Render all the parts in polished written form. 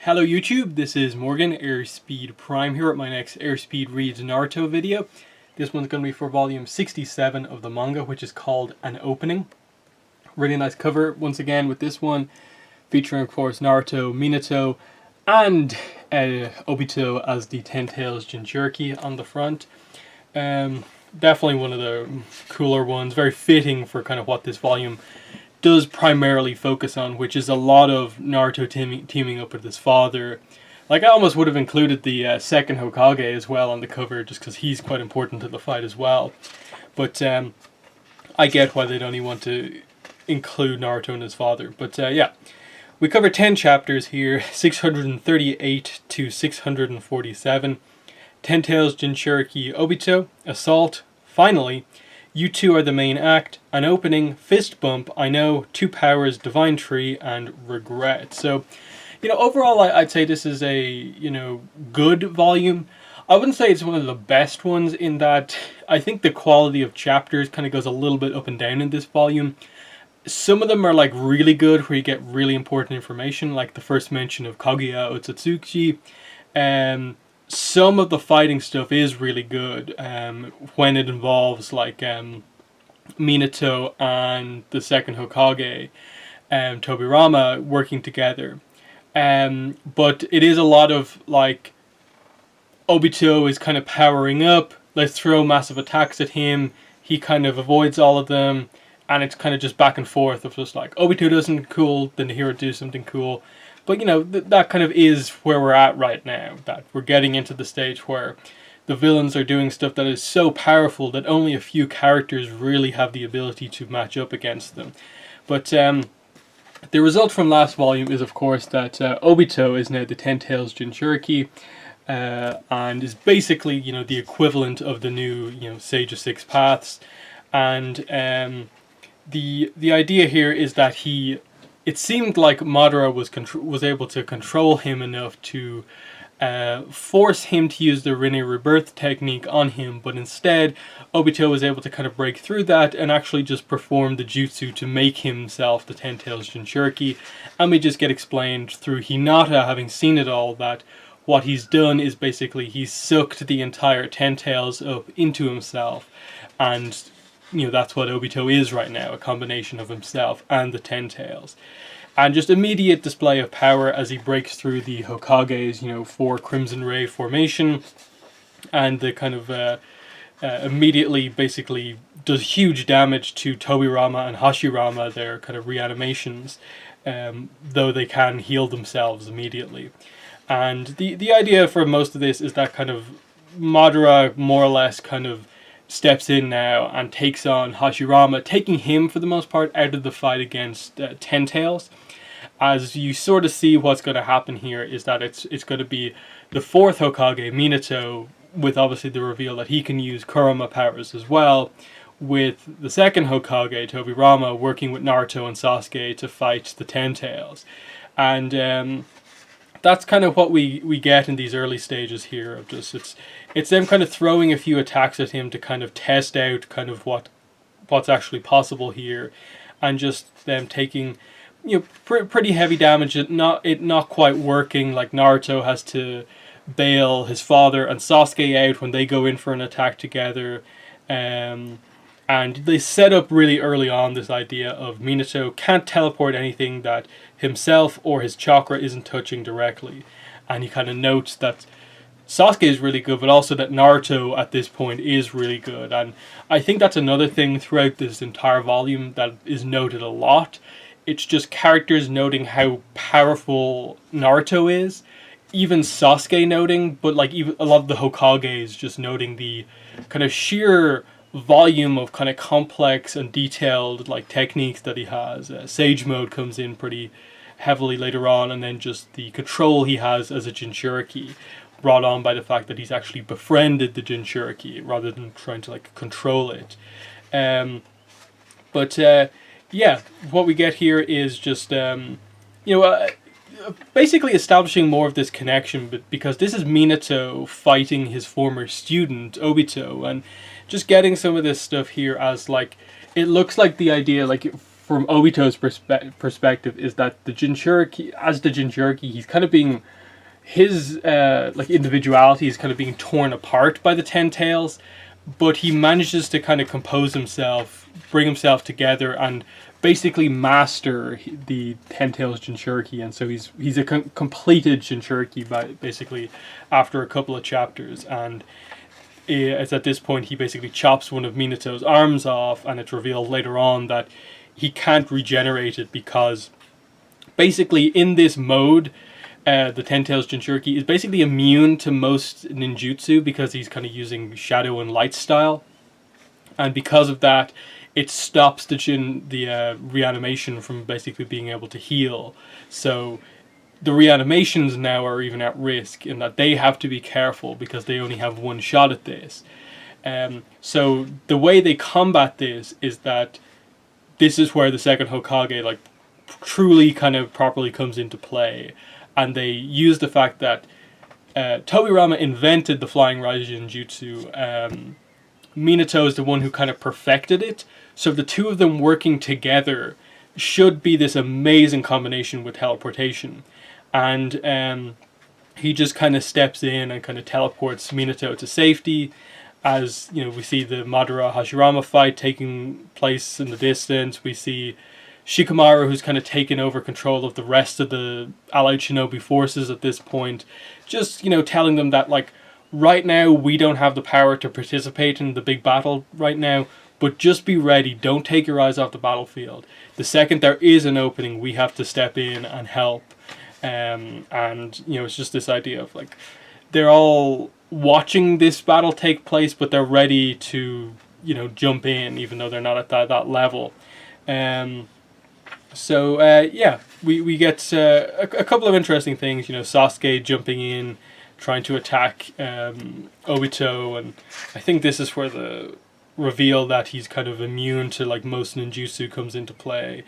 Hello YouTube, this is Morgan, Airspeed Prime here at my next Airspeed Reads Naruto video. This one's going to be for volume 67 of the manga, which is called An Opening. Really nice cover, once again, with this one, featuring of course Naruto, Minato, and Obito as the Ten Tails Jinchuriki on the front. Definitely one of the cooler ones, very fitting for kind of what this volume does primarily focus on, which is a lot of Naruto teaming up with his father. Like, I almost would have included the second Hokage as well on the cover, just because he's quite important to the fight as well. But I get why they'd only want to include Naruto and his father. But yeah, we cover 10 chapters here, 638 to 647. Ten Tails Jinchuriki Obito, Assault, Finally, You Two Are the Main Act, An Opening, Fist Bump, I Know, Two Powers, Divine Tree, and Regret. So, overall I'd say this is a, good volume. I wouldn't say it's one of the best ones in that I think the quality of chapters kind of goes a little bit up and down in this volume. Some of them are like really good where you get really important information, like the first mention of Kaguya Otsutsuki. Some of the fighting stuff is really good when it involves like Minato and the second Hokage, Tobirama, working together. But it is a lot of like Obito is kind of powering up, let's throw massive attacks at him, he kind of avoids all of them, and it's kind of just back and forth of just like Obito does something cool, then the hero does something cool. But that kind of is where we're at right now, that we're getting into the stage where the villains are doing stuff that is so powerful that only a few characters really have the ability to match up against them. But the result from last volume is of course that Obito is now the Ten Tails Jinchuriki, and is basically the equivalent of the new Sage of Six Paths. And the idea here is that it seemed like Madara was able to control him enough to force him to use the Rinne Rebirth technique on him, but instead Obito was able to kind of break through that and actually just perform the jutsu to make himself the Ten Tails Jinchuriki. And we just get explained through Hinata, having seen it all, that what he's done is basically he's sucked the entire Ten Tails up into himself, and that's what Obito is right now, a combination of himself and the Ten Tails. And just immediate display of power as he breaks through the Hokage's, 4 Crimson Ray formation, and the kind of immediately basically does huge damage to Tobirama and Hashirama, their kind of reanimations, though they can heal themselves immediately. And the idea for most of this is that kind of Madara more or less kind of steps in now and takes on Hashirama, taking him for the most part out of the fight against Ten Tails. As you sort of see what's going to happen here is that it's going to be the 4th Hokage, Minato, with obviously the reveal that he can use Kurama powers as well, with the 2nd Hokage, Tobirama, working with Naruto and Sasuke to fight the Ten Tails. And that's kind of what we get in these early stages here of just it's them kind of throwing a few attacks at him to kind of test out kind of what's actually possible here, and just them taking pretty heavy damage, it not quite working. Like Naruto has to bail his father and Sasuke out when they go in for an attack together, and they set up really early on this idea of Minato can't teleport anything that himself or his chakra isn't touching directly. And he kind of notes that Sasuke is really good, but also that Naruto at this point is really good. And I think that's another thing throughout this entire volume that is noted a lot. It's just characters noting how powerful Naruto is, even Sasuke noting, but like even a lot of the Hokages just noting the kind of sheer volume of kind of complex and detailed like techniques that he has. Sage mode comes in pretty heavily later on, and then just the control he has as a Jinchuriki, brought on by the fact that he's actually befriended the Jinchuriki rather than trying to like control it. Yeah, what we get here is just basically establishing more of this connection, but because this is Minato fighting his former student Obito, and just getting some of this stuff here as like it looks like the idea like from Obito's perspective is that the Jinchuriki, as the Jinchuriki, he's kind of being, his like individuality is kind of being torn apart by the Ten Tails, but he manages to kind of compose himself, bring himself together, and basically master the Ten Tails Jinchuriki. And so he's a completed Jinchuriki by basically after a couple of chapters. And it's at this point he basically chops one of Minato's arms off, and it's revealed later on that he can't regenerate it because basically in this mode, the Ten Tails Jinchuriki is basically immune to most ninjutsu because he's kind of using shadow and light style, and because of that, it stops the reanimation from basically being able to heal. So the reanimations now are even at risk in that they have to be careful because they only have one shot at this. So the way they combat this is that this is where the second Hokage like truly kind of properly comes into play. And they use the fact that Tobirama invented the Flying Raijin Jutsu. Minato is the one who kind of perfected it. So the two of them working together should be this amazing combination with teleportation. And he just kind of steps in and kind of teleports Minato to safety. As you know, we see the Madara Hashirama fight taking place in the distance. We see Shikamaru, who's kind of taken over control of the rest of the allied shinobi forces at this point, just, you know, telling them that, like, right now we don't have the power to participate in the big battle right now, but just be ready, don't take your eyes off the battlefield. The second there is an opening, we have to step in and help. And, you know, it's just this idea of, like, they're all watching this battle take place, but they're ready to, you know, jump in, even though they're not at that level. So, yeah, we get a couple of interesting things. You know, Sasuke jumping in, trying to attack Obito, and I think this is where the reveal that he's kind of immune to, like, most ninjutsu comes into play.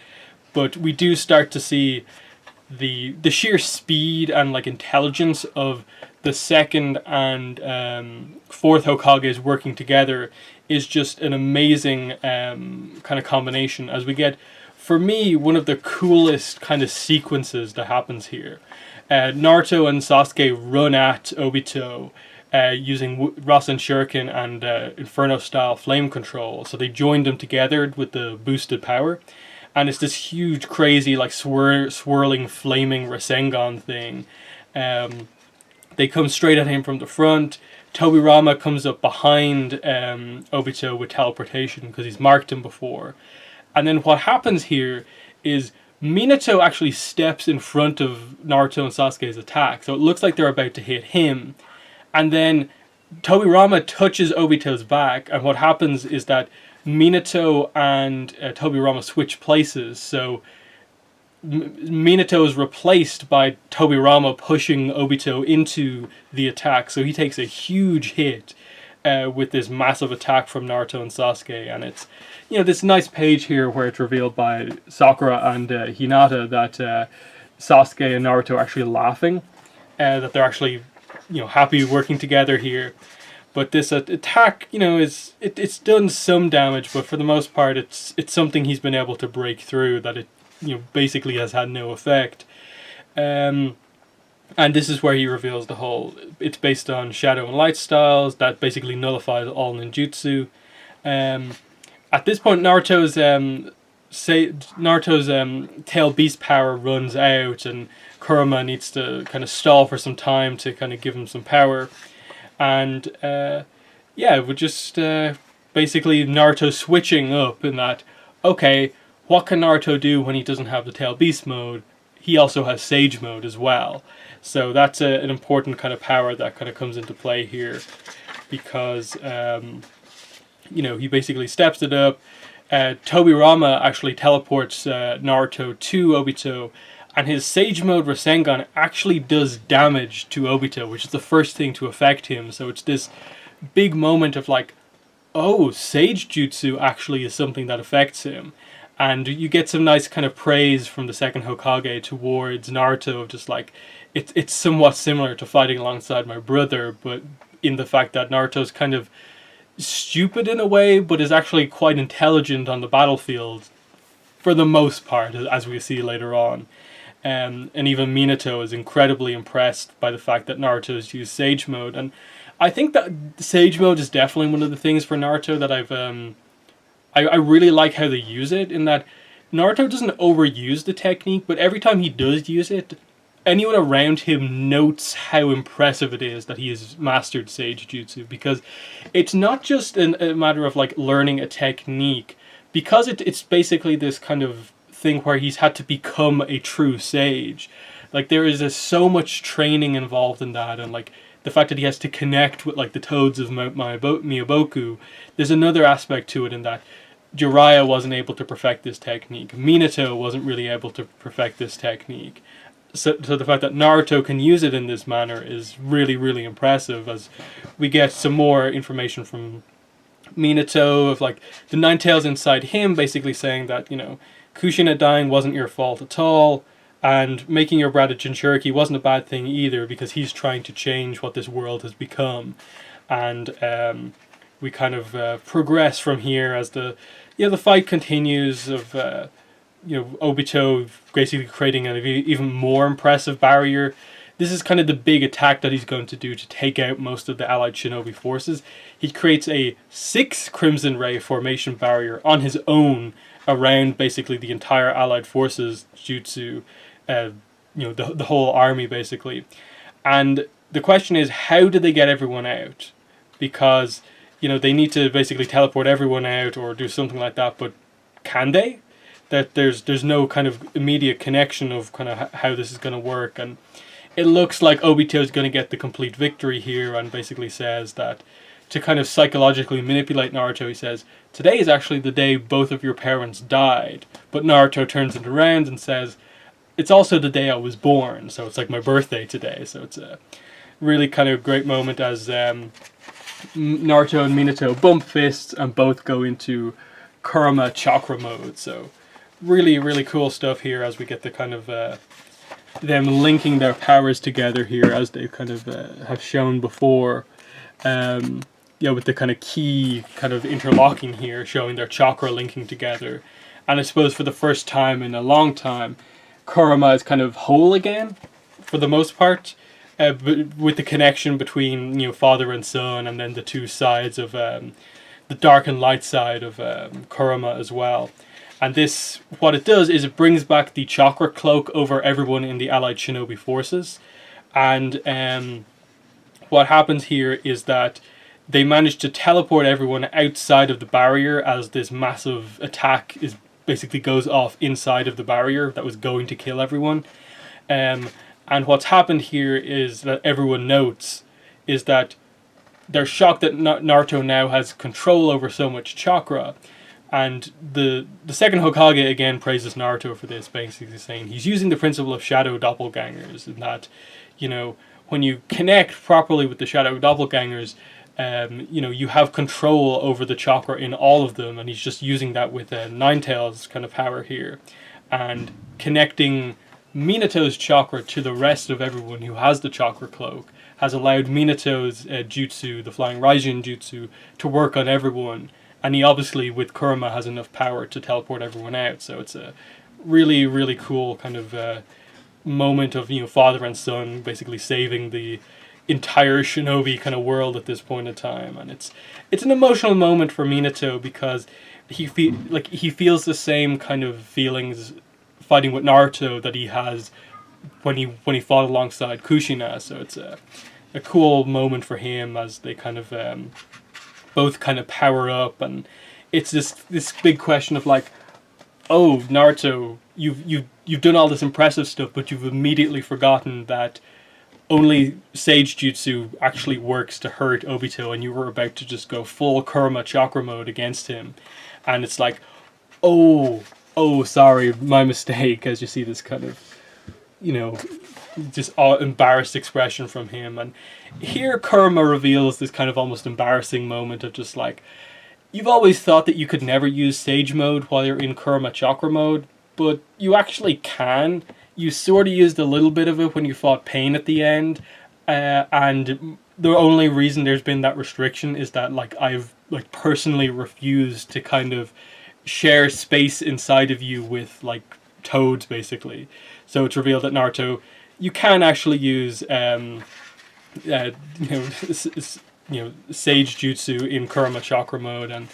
But we do start to see the sheer speed and, like, intelligence of the second and fourth Hokages working together is just an amazing kind of combination, as we get, for me, one of the coolest kind of sequences that happens here. Naruto and Sasuke run at Obito using Rasen Shuriken and Inferno-style flame control. So they joined them together with the boosted power. And it's this huge, crazy, like, swirling, flaming Rasengan thing. They come straight at him from the front. Tobirama comes up behind Obito with teleportation because he's marked him before. And then what happens here is Minato actually steps in front of Naruto and Sasuke's attack. So it looks like they're about to hit him. And then Tobirama touches Obito's back. And what happens is that Minato and Tobirama switch places. So Minato is replaced by Tobirama pushing Obito into the attack. So he takes a huge hit with this massive attack from Naruto and Sasuke. And it's, you know, this nice page here where it's revealed by Sakura and Hinata that Sasuke and Naruto are actually laughing, that they're actually, you know, happy working together here. But this attack, you know, it's done some damage, but for the most part, it's something he's been able to break through, that it, you know, basically has had no effect. And this is where he reveals the whole, it's based on shadow and light styles that basically nullifies all ninjutsu. At this point, Naruto's tail beast power runs out, and Kurama needs to kind of stall for some time to kind of give him some power. And yeah, we're just basically Naruto switching up in that, okay, what can Naruto do when he doesn't have the tail beast mode? He also has Sage mode as well. So that's an important kind of power that kind of comes into play here, because you know, he basically steps it up. Tobirama actually teleports Naruto to Obito, and his Sage mode Rasengan actually does damage to Obito, which is the first thing to affect him. So it's this big moment of like, oh, Sage Jutsu actually is something that affects him. And you get some nice kind of praise from the second Hokage towards Naruto, of just like, it's somewhat similar to fighting alongside my brother, but in the fact that Naruto's kind of stupid in a way, but is actually quite intelligent on the battlefield. for the most part, as we see later on. And even Minato is incredibly impressed by the fact that Naruto's used Sage Mode. And I think that Sage Mode is definitely one of the things for Naruto that I really like how they use it, in that Naruto doesn't overuse the technique, but every time he does use it, anyone around him notes how impressive it is that he has mastered Sage Jutsu, because it's not just a matter of like learning a technique, because it's basically this kind of thing where he's had to become a true sage. Like there is so much training involved in that, and like the fact that he has to connect with like the toads of Miyaboku. There's another aspect to it in that Jiraiya wasn't able to perfect this technique. Minato wasn't really able to perfect this technique. So the fact that Naruto can use it in this manner is really, really impressive, as we get some more information from Minato of like the Nine Tails inside him basically saying that, you know, Kushina dying wasn't your fault at all, and making your brother Jinchuriki wasn't a bad thing either, because he's trying to change what this world has become. And we kind of progress from here as the fight continues of Obito basically creating an even more impressive barrier. This is kind of the big attack that he's going to do to take out most of the allied shinobi forces. He creates a 6 Crimson Ray formation barrier on his own around basically the entire allied forces jutsu, the whole army basically. And the question is, how do they get everyone out? Because they need to basically teleport everyone out or do something like that, but can they? That there's no kind of immediate connection of kind of how this is going to work, and it looks like Obito is going to get the complete victory here, and basically says that to kind of psychologically manipulate Naruto, he says, today is actually the day both of your parents died. But Naruto turns it around and says, it's also the day I was born, so it's like my birthday today. So it's a really kind of great moment as Naruto and Minato bump fists and both go into Kurama chakra mode. So really, really cool stuff here as we get the kind of them linking their powers together here, as they kind of have shown before. With the kind of key kind of interlocking here, showing their chakra linking together. And I suppose for the first time in a long time, Kurama is kind of whole again, for the most part, but with the connection between father and son, and then the two sides of the dark and light side of Kurama as well. And this, what it does is it brings back the chakra cloak over everyone in the allied shinobi forces. And what happens here is that they manage to teleport everyone outside of the barrier as this massive attack is basically goes off inside of the barrier that was going to kill everyone. And what's happened here is that everyone notes is that they're shocked that Naruto now has control over so much chakra. And the second Hokage again praises Naruto for this, basically saying he's using the principle of shadow doppelgangers, and that, when you connect properly with the shadow doppelgangers, you have control over the chakra in all of them, and he's just using that with Nine Tails kind of power here, and connecting Minato's chakra to the rest of everyone who has the chakra cloak has allowed Minato's jutsu, the flying Raijin jutsu, to work on everyone. And he obviously, with Kurama, has enough power to teleport everyone out. So it's a really, really cool kind of moment of father and son basically saving the entire shinobi kind of world at this point in time. And it's an emotional moment for Minato, because he feels the same kind of feelings fighting with Naruto that he has when he fought alongside Kushina. So it's a cool moment for him as they kind of both kind of power up, and it's this big question of like, oh, Naruto, you've done all this impressive stuff, but you've immediately forgotten that only Sage Jutsu actually works to hurt Obito, and you were about to just go full Kurama chakra mode against him. And it's like, oh, sorry, my mistake, as you see this kind of, just embarrassed expression from him. And here Kurama reveals this kind of almost embarrassing moment of just like, you've always thought that you could never use Sage mode while you're in Kurama chakra mode, but you actually can. You sort of used a little bit of it when you fought Pain at the end, and the only reason there's been that restriction is that like I've like personally refused to kind of share space inside of you with like toads, basically. So it's revealed that Naruto, you can actually use you know, Sage Jutsu in Kurama Chakra mode, and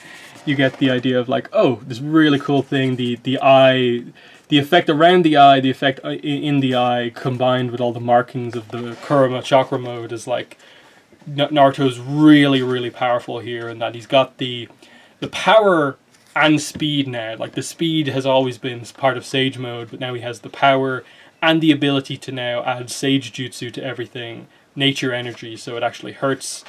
you get the idea of like, oh, this really cool thing, the eye, the effect around the eye, the effect in the eye, combined with all the markings of the Kurama Chakra mode, is like Naruto's really, really powerful here, and that he's got the power and speed now. Like the speed has always been part of Sage mode, but now he has the power and the ability to now add Sage Jutsu to everything, nature energy, so it actually hurts.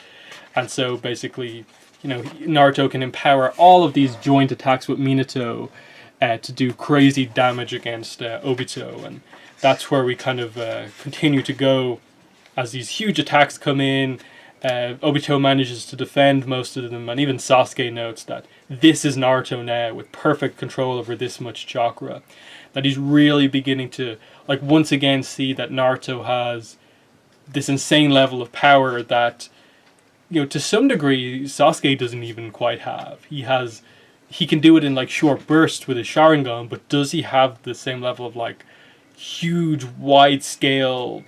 And so basically, you know, Naruto can empower all of these joint attacks with Minato to do crazy damage against Obito, and that's where we kind of continue to go as these huge attacks come in. Obito manages to defend most of them, and even Sasuke notes that this is Naruto now with perfect control over this much chakra. That he's really beginning to, like, once again see that Naruto has this insane level of power that, you know, to some degree Sasuke doesn't even quite have. He can do it in like short bursts with his Sharingan, but does he have the same level of like huge, wide scale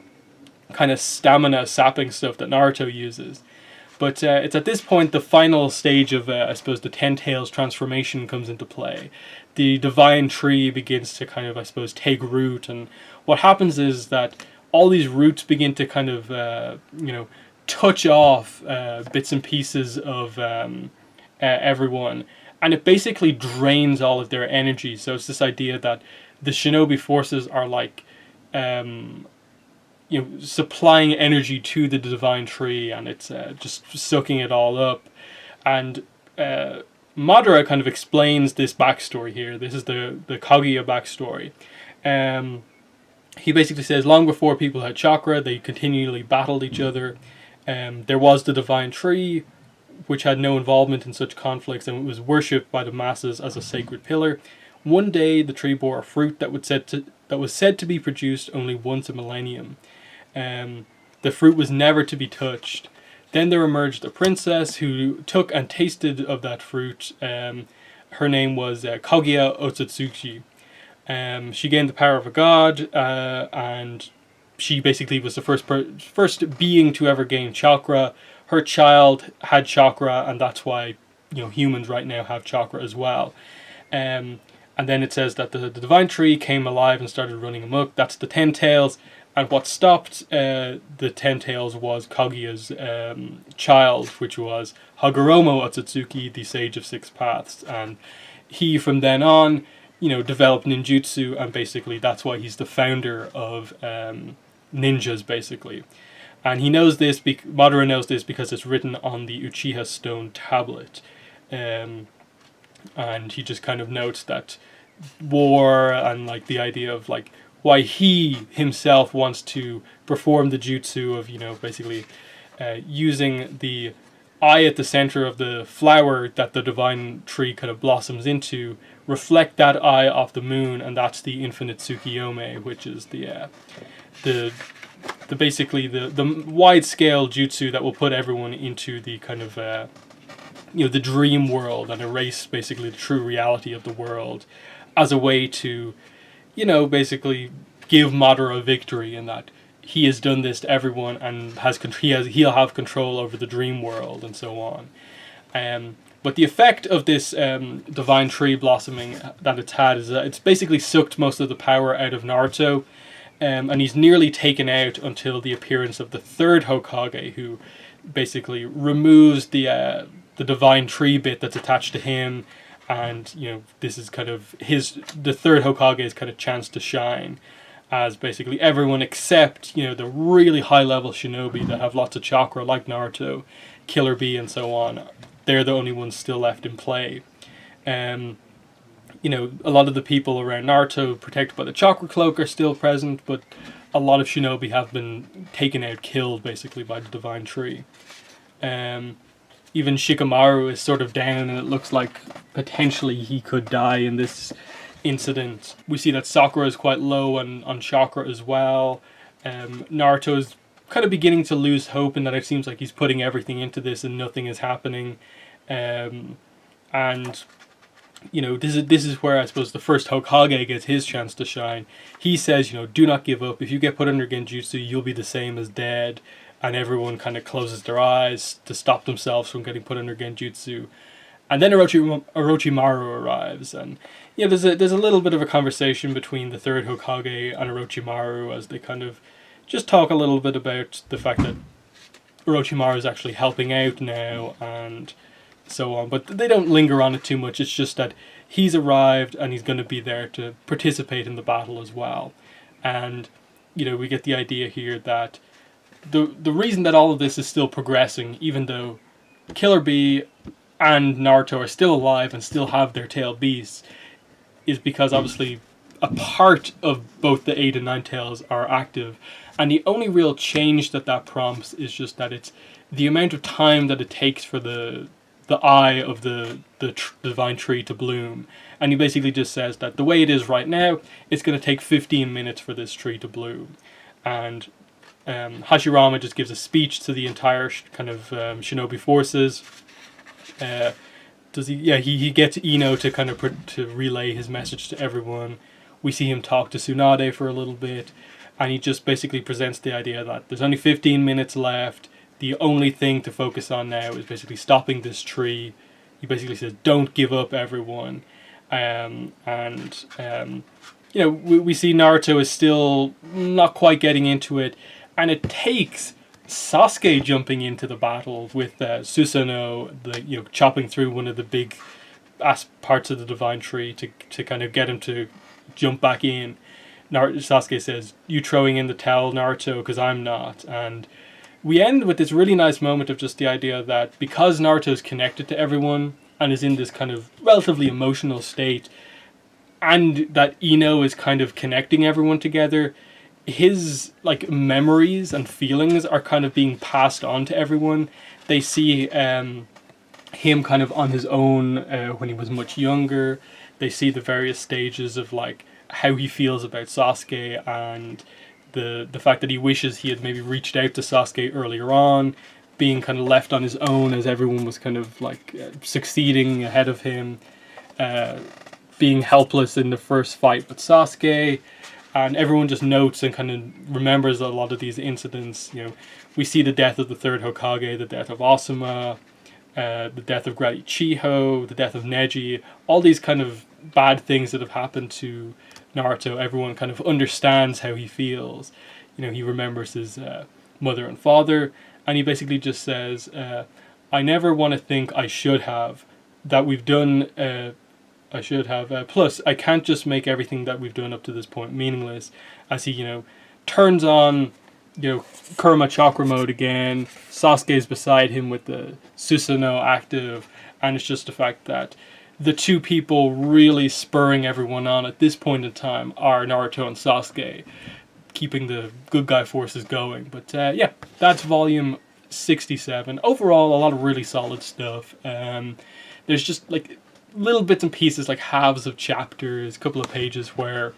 kind of stamina sapping stuff that Naruto uses? But it's at this point the final stage of, I suppose, the Ten Tails transformation comes into play. The divine tree begins to kind of, I suppose, take root, and what happens is that all these roots begin to kind of, you know, touch off bits and pieces of everyone, and it basically drains all of their energy. So it's this idea that the shinobi forces are like, you know, supplying energy to the divine tree, and it's just sucking it all up. And Madara kind of explains this backstory here. This is the Kaguya backstory. He basically says, long before people had chakra, they continually battled each other. There was the divine tree, which had no involvement in such conflicts, and it was worshipped by the masses as a sacred pillar. One day, the tree bore a fruit that was said to be produced only once a millennium. The fruit was never to be touched. Then there emerged a princess who took and tasted of that fruit. Her name was Kaguya Otsutsuki. She gained the power of a god, and she basically was the first being to ever gain chakra. Her child had chakra, and that's why, you know, humans right now have chakra as well. And then it says that the divine tree came alive and started running amok. That's the Ten Tails. And what stopped the Ten Tails was Kaguya's child, which was Hagoromo Otsutsuki, the Sage of Six Paths. And he, from then on, you know, developed ninjutsu, and basically that's why he's the founder of ninjas, basically. And he knows this, Madara knows this because it's written on the Uchiha stone tablet. And he just kind of notes that war and like the idea of like why he himself wants to perform the jutsu of, you know, basically using the eye at the center of the flower that the divine tree kind of blossoms into, reflect that eye off the moon, and that's the infinite Tsukiyome, which is the basically the wide scale jutsu that will put everyone into the kind of you know, the dream world, and erase basically the true reality of the world as a way to, you know, basically give Madara a victory, in that he has done this to everyone and he'll have control over the dream world and so on. But the effect of this divine tree blossoming that it's had is that it's basically sucked most of the power out of Naruto, and he's nearly taken out until the appearance of the third Hokage, who basically removes the divine tree bit that's attached to him, and, you know, this is kind of the third Hokage's kind of chance to shine, as basically everyone except, you know, the really high level shinobi that have lots of chakra like Naruto, Killer Bee and so on, they're the only ones still left in play. You know, a lot of the people around Naruto protected by the chakra cloak are still present, but a lot of shinobi have been taken out, killed basically by the divine tree. Even Shikamaru is sort of down, and it looks like potentially he could die in this incident. We see that Sakura is quite low on chakra as well. Naruto is kind of beginning to lose hope, in that it seems like he's putting everything into this and nothing is happening. And you know, this is where I suppose the first Hokage gets his chance to shine. He says, you know, do not give up. If you get put under Genjutsu, you'll be the same as dead. And everyone kind of closes their eyes to stop themselves from getting put under Genjutsu. And then Orochimaru arrives, and yeah, there's a little bit of a conversation between the third Hokage and Orochimaru as they kind of just talk a little bit about the fact that Orochimaru is actually helping out now and so on. But they don't linger on it too much. It's just that he's arrived and he's going to be there to participate in the battle as well. And you know, we get the idea here that the reason that all of this is still progressing, even though Killer Bee and Naruto are still alive and still have their tail beasts, is because obviously a part of both the 8 and 9 tails are active, and the only real change that prompts is just that it's the amount of time that it takes for the eye of the divine tree to bloom. And he basically just says that the way it is right now, it's going to take 15 minutes for this tree to bloom. And Hashirama just gives a speech to the entire kind of shinobi forces. Does he? Yeah, he gets Ino to kind of to relay his message to everyone. We see him talk to Tsunade for a little bit, and he just basically presents the idea that there's only 15 minutes left. The only thing to focus on now is basically stopping this tree. He basically says, "Don't give up, everyone." You know, we see Naruto is still not quite getting into it, and it takes Sasuke jumping into the battle with Susanoo, chopping through one of the big parts of the divine tree to kind of get him to jump back in. Sasuke says, "You throwing in the towel, Naruto, because I'm not." And we end with this really nice moment of just the idea that because Naruto is connected to everyone and is in this kind of relatively emotional state, and that Ino is kind of connecting everyone together, his like memories and feelings are kind of being passed on to everyone. They see him kind of on his own when he was much younger. They see the various stages of like how he feels about Sasuke, and the fact that he wishes he had maybe reached out to Sasuke earlier on, being kind of left on his own as everyone was kind of like succeeding ahead of him, being helpless in the first fight with Sasuke. And everyone just notes and kind of remembers a lot of these incidents. You know, we see the death of the third Hokage, the death of Asuma, the death of Grady Chiho, the death of Neji, all these kind of bad things that have happened to Naruto. Everyone kind of understands how he feels. You know, he remembers his mother and father, and he basically just says, "I never want to think I should have, that we've done... I should have. Plus, I can't just make everything that we've done up to this point meaningless." As he, you know, turns on, you know, Kurama Chakra mode again. Sasuke's beside him with the Susanoo active, and it's just the fact that the two people really spurring everyone on at this point in time are Naruto and Sasuke, keeping the good guy forces going. But yeah, that's volume 67. Overall, a lot of really solid stuff. There's just like little bits and pieces, like halves of chapters, a couple of pages where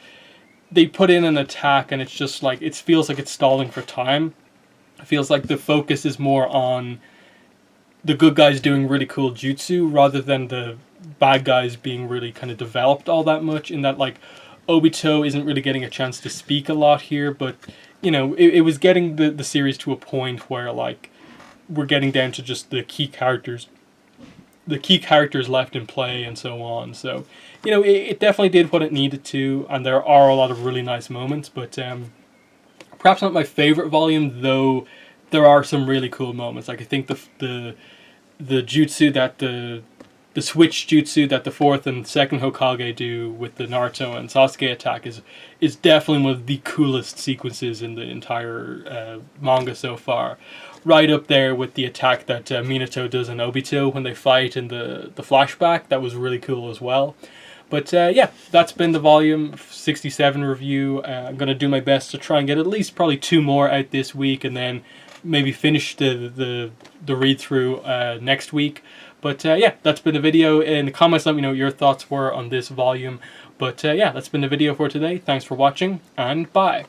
they put in an attack and it's just like, it feels like it's stalling for time. It feels like the focus is more on the good guys doing really cool jutsu rather than the bad guys being really kind of developed all that much, in that like Obito isn't really getting a chance to speak a lot here, but you know, it was getting the series to a point where like we're getting down to just the key characters left in play and so on. So, you know, it definitely did what it needed to, and there are a lot of really nice moments, but perhaps not my favorite volume, though there are some really cool moments. Like I think the jutsu that the switch jutsu that the fourth and second Hokage do with the Naruto and Sasuke attack is definitely one of the coolest sequences in the entire manga so far. Right up there with the attack that Minato does on Obito when they fight in the flashback. That was really cool as well. But yeah, that's been the volume 67 review. I'm going to do my best to try and get at least probably 2 more out this week, and then maybe finish the read-through next week. But yeah, that's been the video. In the comments, let me know what your thoughts were on this volume. But yeah, that's been the video for today. Thanks for watching, and bye.